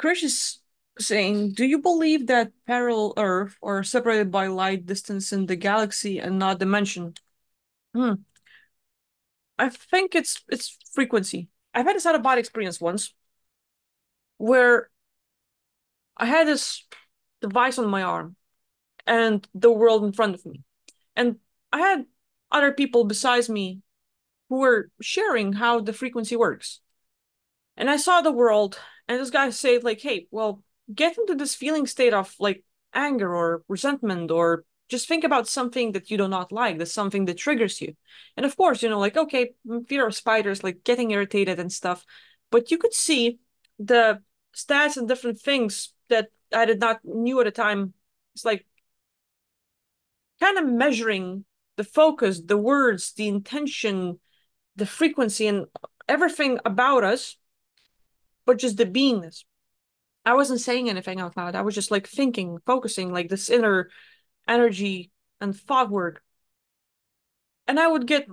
Krish is saying, do you believe that parallel Earth are separated by light distance in the galaxy and not dimension? Hmm. I think it's frequency. I've had this out of body experience once where I had this device on my arm and the world in front of me. And I had other people besides me who were sharing how the frequency works. And I saw the world, and this guy said, like, hey, well, get into this feeling state of like anger or resentment, or just think about something that you do not like, that's something that triggers you. And of course, like, okay, fear of spiders, like getting irritated and stuff. But you could see the stats and different things that I did not knew at the time. It's like kind of measuring the focus, the words, the intention, the frequency, and everything about us, but just the beingness. I wasn't saying anything out loud. I was just like thinking, focusing, like this inner energy and thought work. And I would get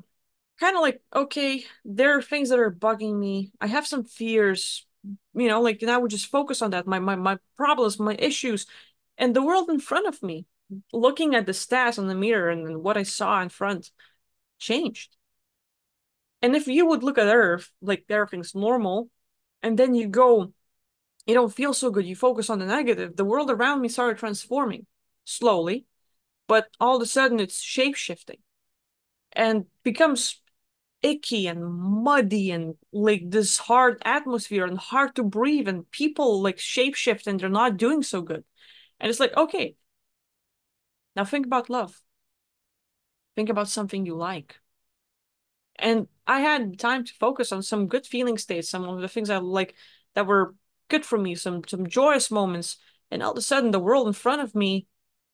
kind of like, okay, there are things that are bugging me. I have some fears, like, and I would just focus on that, my problems, my issues, and the world in front of me, looking at the stats on the mirror and what I saw in front changed. And if you would look at Earth, like everything's normal, and then you don't feel so good, you focus on the negative, the world around me started transforming slowly, but all of a sudden it's shape shifting and becomes icky and muddy and like this hard atmosphere and hard to breathe, and people like shape shift and they're not doing so good. And it's like, okay, now think about love. Think about something you like. And I had time to focus on some good feeling states, some of the things I like that were good for me, some joyous moments. And all of a sudden the world in front of me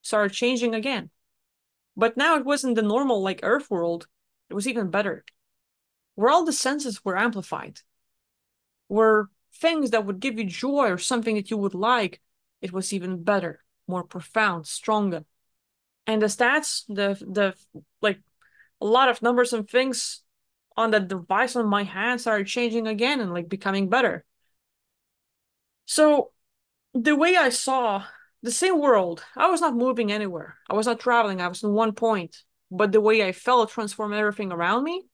started changing again. But now it wasn't the normal like Earth world. It was even better. Where all the senses were amplified. Where things that would give you joy or something that you would like, it was even better, more profound, stronger. And the stats, the like a lot of numbers and things on the device on my hand started changing again and like becoming better. So the way I saw the same world, I was not moving anywhere. I was not traveling. I was in one point. But the way I felt transformed everything around me,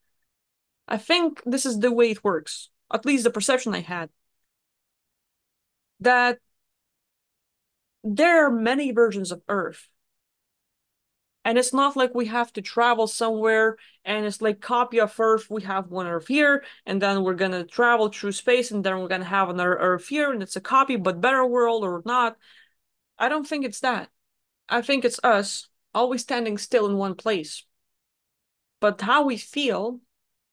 I think this is the way it works. At least the perception I had. That there are many versions of Earth. And it's not like we have to travel somewhere and it's like copy of Earth. We have one Earth here, and then we're gonna travel through space, and then we're gonna have another Earth here, and it's a copy but better world or not. I don't think it's that. I think it's us always standing still in one place. But how we feel,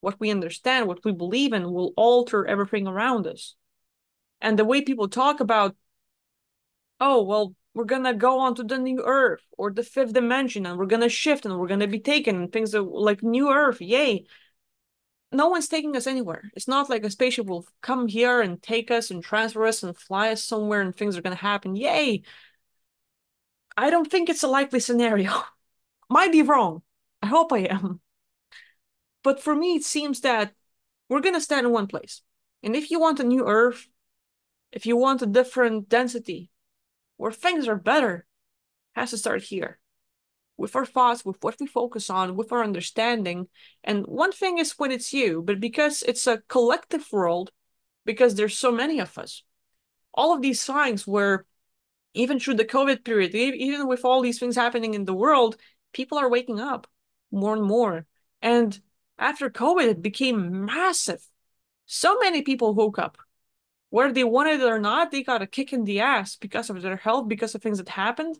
what we understand, what we believe in will alter everything around us. And the way people talk about, oh, well, we're gonna go on to the new Earth or the fifth dimension and we're gonna shift and we're gonna be taken and things that like new Earth, yay. No one's taking us anywhere. It's not like a spaceship will come here and take us and transfer us and fly us somewhere and things are gonna happen. Yay. I don't think it's a likely scenario. Might be wrong. I hope I am. But for me, it seems that we're gonna stand in one place. And if you want a new Earth, if you want a different density, where things are better, has to start here. With our thoughts, with what we focus on, with our understanding. And one thing is when it's you, but because it's a collective world, because there's so many of us, all of these signs where even through the COVID period, even with all these things happening in the world, people are waking up more and more. And after COVID, it became massive. So many people woke up. Whether they wanted it or not, they got a kick in the ass because of their health, because of things that happened.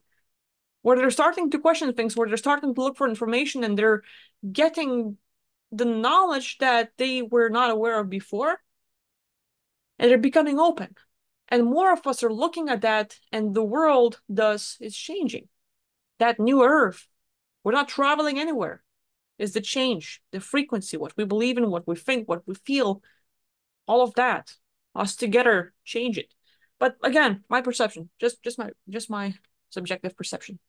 Where they're starting to question things, where they're starting to look for information and they're getting the knowledge that they were not aware of before, and they're becoming open. And more of us are looking at that, and the world thus is changing. That new earth, we're not traveling anywhere, is the change, the frequency, what we believe in, what we think, what we feel, all of that. Us together change it. But again, my perception, just my subjective perception.